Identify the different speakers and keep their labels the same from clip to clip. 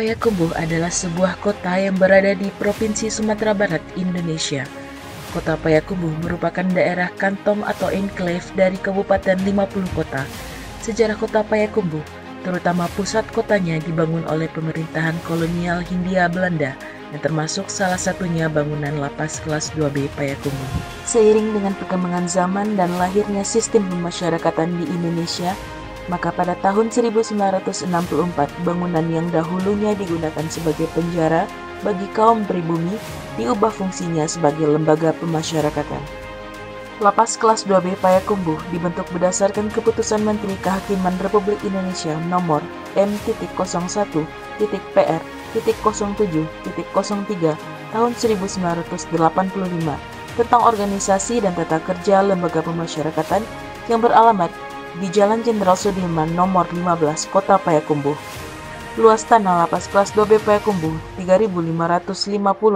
Speaker 1: Payakumbuh adalah sebuah kota yang berada di Provinsi Sumatera Barat, Indonesia. Kota Payakumbuh merupakan daerah kantong atau enklave dari Kabupaten 50 Kota. Sejarah kota Payakumbuh, terutama pusat kotanya dibangun oleh pemerintahan kolonial Hindia Belanda, yang termasuk salah satunya bangunan lapas kelas 2B Payakumbuh. Seiring dengan perkembangan zaman dan lahirnya sistem pemasyarakatan di Indonesia, maka pada tahun 1964 bangunan yang dahulunya digunakan sebagai penjara bagi kaum pribumi diubah fungsinya sebagai lembaga pemasyarakatan. Lapas kelas 2B Payakumbuh dibentuk berdasarkan keputusan Menteri Kehakiman Republik Indonesia nomor M.PR.PR.07.03 tahun 1985 tentang organisasi dan tata kerja lembaga pemasyarakatan yang beralamat di Jalan Jenderal Sudirman nomor 15 Kota Payakumbuh. Luas tanah lapas kelas 2B Payakumbuh 3.550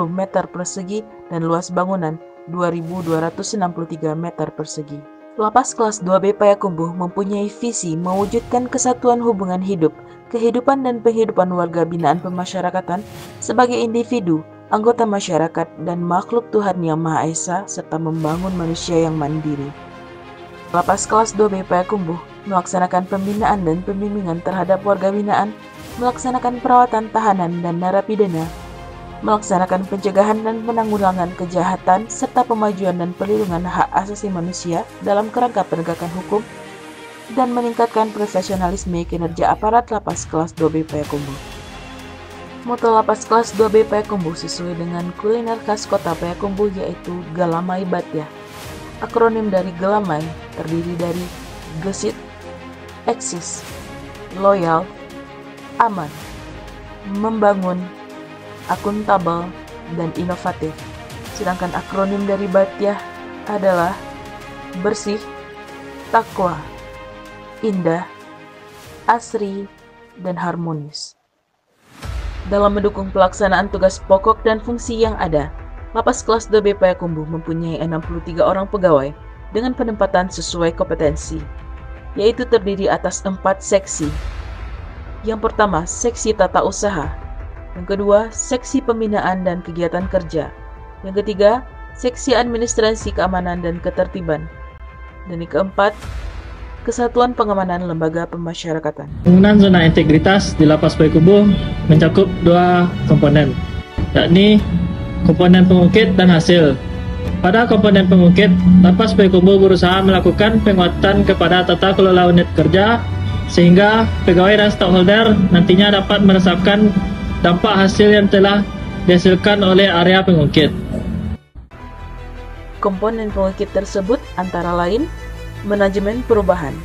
Speaker 1: meter persegi dan luas bangunan 2.263 meter persegi. Lapas kelas 2B Payakumbuh mempunyai visi mewujudkan kesatuan hubungan hidup, kehidupan dan penghidupan warga binaan pemasyarakatan sebagai individu, anggota masyarakat dan makhluk Tuhan Yang Maha Esa serta membangun manusia yang mandiri. Lapas kelas 2B Payakumbuh melaksanakan pembinaan dan pembimbingan terhadap warga binaan, melaksanakan perawatan tahanan dan narapidana, melaksanakan pencegahan dan penanggulangan kejahatan, serta pemajuan dan perlindungan hak asasi manusia dalam kerangka penegakan hukum, dan meningkatkan profesionalisme kinerja aparat lapas kelas 2B Payakumbuh. Moto lapas kelas 2B Payakumbuh sesuai dengan kuliner khas kota Payakumbuh yaitu Galamai Batyah. Akronim dari Galamai terdiri dari gesit, eksis, loyal, aman, membangun, akuntabel, dan inovatif. Sedangkan akronim dari Batyah adalah bersih, takwa, indah, asri, dan harmonis. Dalam mendukung pelaksanaan tugas pokok dan fungsi yang ada, Lapas kelas 2B Payakumbuh mempunyai 63 orang pegawai dengan penempatan sesuai kompetensi, yaitu terdiri atas 4 seksi. Yang pertama, seksi tata usaha. Yang kedua, seksi pembinaan dan kegiatan kerja. Yang ketiga, seksi administrasi keamanan dan ketertiban. Dan yang keempat, Kesatuan Pengamanan Lembaga Pemasyarakatan.
Speaker 2: Pembangunan zona integritas di Lapas Payakumbuh mencakup 2 komponen, yakni komponen pengungkit dan hasil. Pada komponen pengungkit, Lapas Payakumbuh berusaha melakukan penguatan kepada tata kelola unit kerja sehingga pegawai dan stakeholder nantinya dapat merasakan dampak hasil yang telah dihasilkan oleh area pengungkit.
Speaker 1: Komponen pengungkit tersebut antara lain manajemen perubahan,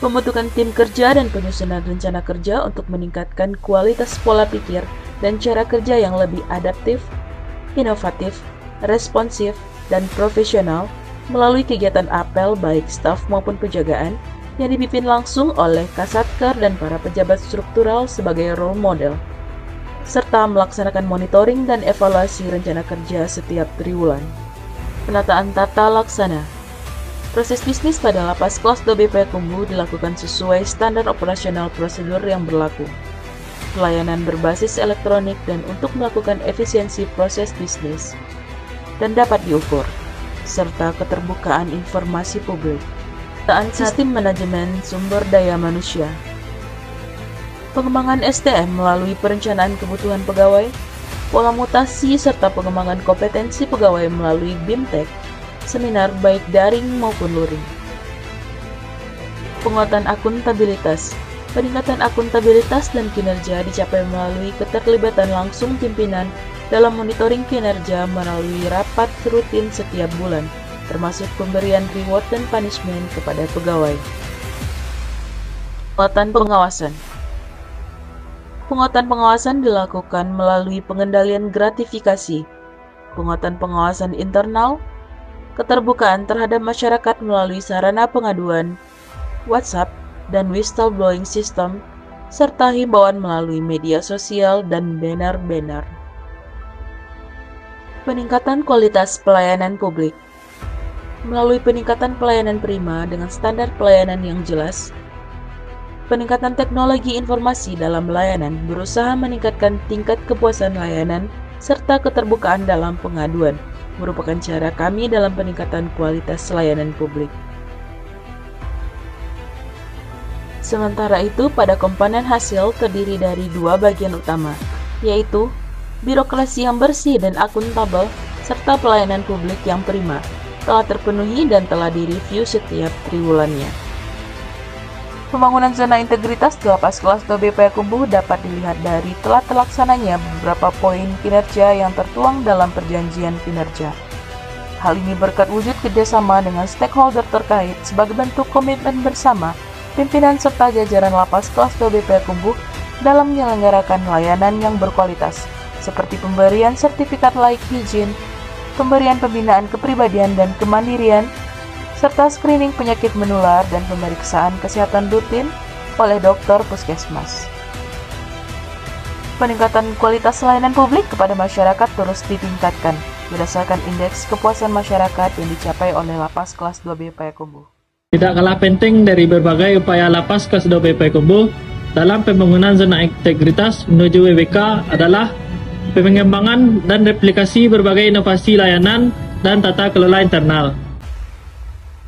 Speaker 1: pembentukan tim kerja dan penyusunan rencana kerja untuk meningkatkan kualitas pola pikir dan cara kerja yang lebih adaptif, inovatif, responsif, dan profesional melalui kegiatan apel baik staf maupun penjagaan yang dipimpin langsung oleh Kasatker dan para pejabat struktural sebagai role model, serta melaksanakan monitoring dan evaluasi rencana kerja setiap triwulan. Penataan tata laksana. Proses bisnis pada Lapas kelas 2B Payakumbuh dilakukan sesuai standar operasional prosedur yang berlaku. Pelayanan berbasis elektronik dan untuk melakukan efisiensi proses bisnis dan dapat diukur, serta keterbukaan informasi publik. Penataan sistem manajemen sumber daya manusia. Pengembangan SDM melalui perencanaan kebutuhan pegawai, pola mutasi serta pengembangan kompetensi pegawai melalui BIMTEK, seminar baik daring maupun luring. Penguatan akuntabilitas. Peningkatan akuntabilitas dan kinerja dicapai melalui keterlibatan langsung pimpinan dalam monitoring kinerja melalui rapat rutin setiap bulan, termasuk pemberian reward dan punishment kepada pegawai. Penguatan pengawasan. Penguatan pengawasan dilakukan melalui pengendalian gratifikasi, penguatan pengawasan internal, keterbukaan terhadap masyarakat melalui sarana pengaduan, WhatsApp, dan whistleblowing system, serta himbauan melalui media sosial dan banner-banner. Peningkatan kualitas pelayanan publik. Melalui peningkatan pelayanan prima dengan standar pelayanan yang jelas, Peningkatan teknologi informasi dalam layanan berusaha meningkatkan tingkat kepuasan layanan serta keterbukaan dalam pengaduan, merupakan cara kami dalam peningkatan kualitas layanan publik. Sementara itu, pada komponen hasil terdiri dari dua bagian utama, yaitu birokrasi yang bersih dan akuntabel, serta pelayanan publik yang prima, telah terpenuhi dan telah direview setiap triwulannya. Pembangunan zona integritas di Lapas Kelas 2B Payakumbuh dapat dilihat dari telah terlaksananya beberapa poin kinerja yang tertuang dalam perjanjian kinerja. Hal ini berkat wujud kerjasama dengan stakeholder terkait sebagai bentuk komitmen bersama pimpinan serta jajaran Lapas Kelas 2B Payakumbuh dalam menyelenggarakan layanan yang berkualitas, seperti pemberian sertifikat layak hijin, pemberian pembinaan kepribadian dan kemandirian, serta screening penyakit menular dan pemeriksaan kesehatan rutin oleh dokter puskesmas. Peningkatan kualitas layanan publik kepada masyarakat terus ditingkatkan berdasarkan indeks kepuasan masyarakat yang dicapai oleh Lapas Kelas 2B Payakumbuh.
Speaker 2: Tidak kalah penting dari berbagai upaya Lapas Kelas 2B Payakumbuh dalam pembangunan zona integritas menuju WWK adalah pengembangan dan replikasi berbagai inovasi layanan dan tata kelola internal.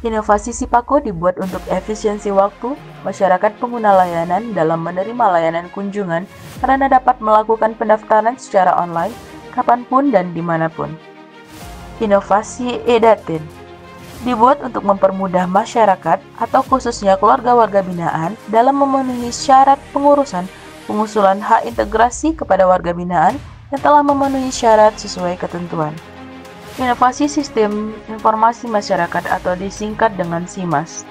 Speaker 1: Inovasi Sipako dibuat untuk efisiensi waktu masyarakat pengguna layanan dalam menerima layanan kunjungan karena dapat melakukan pendaftaran secara online kapanpun dan dimanapun. Inovasi eDatin dibuat untuk mempermudah masyarakat atau khususnya keluarga warga binaan dalam memenuhi syarat pengurusan pengusulan hak integrasi kepada warga binaan yang telah memenuhi syarat sesuai ketentuan. Inovasi Sistem Informasi Masyarakat atau disingkat dengan SIMAS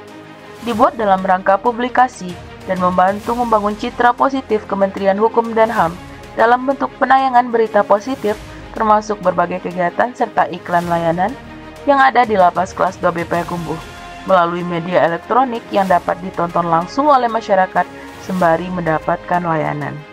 Speaker 1: dibuat dalam rangka publikasi dan membantu membangun citra positif Kementerian Hukum dan HAM dalam bentuk penayangan berita positif termasuk berbagai kegiatan serta iklan layanan yang ada di Lapas Kelas 2B Payakumbuh melalui media elektronik yang dapat ditonton langsung oleh masyarakat sembari mendapatkan layanan.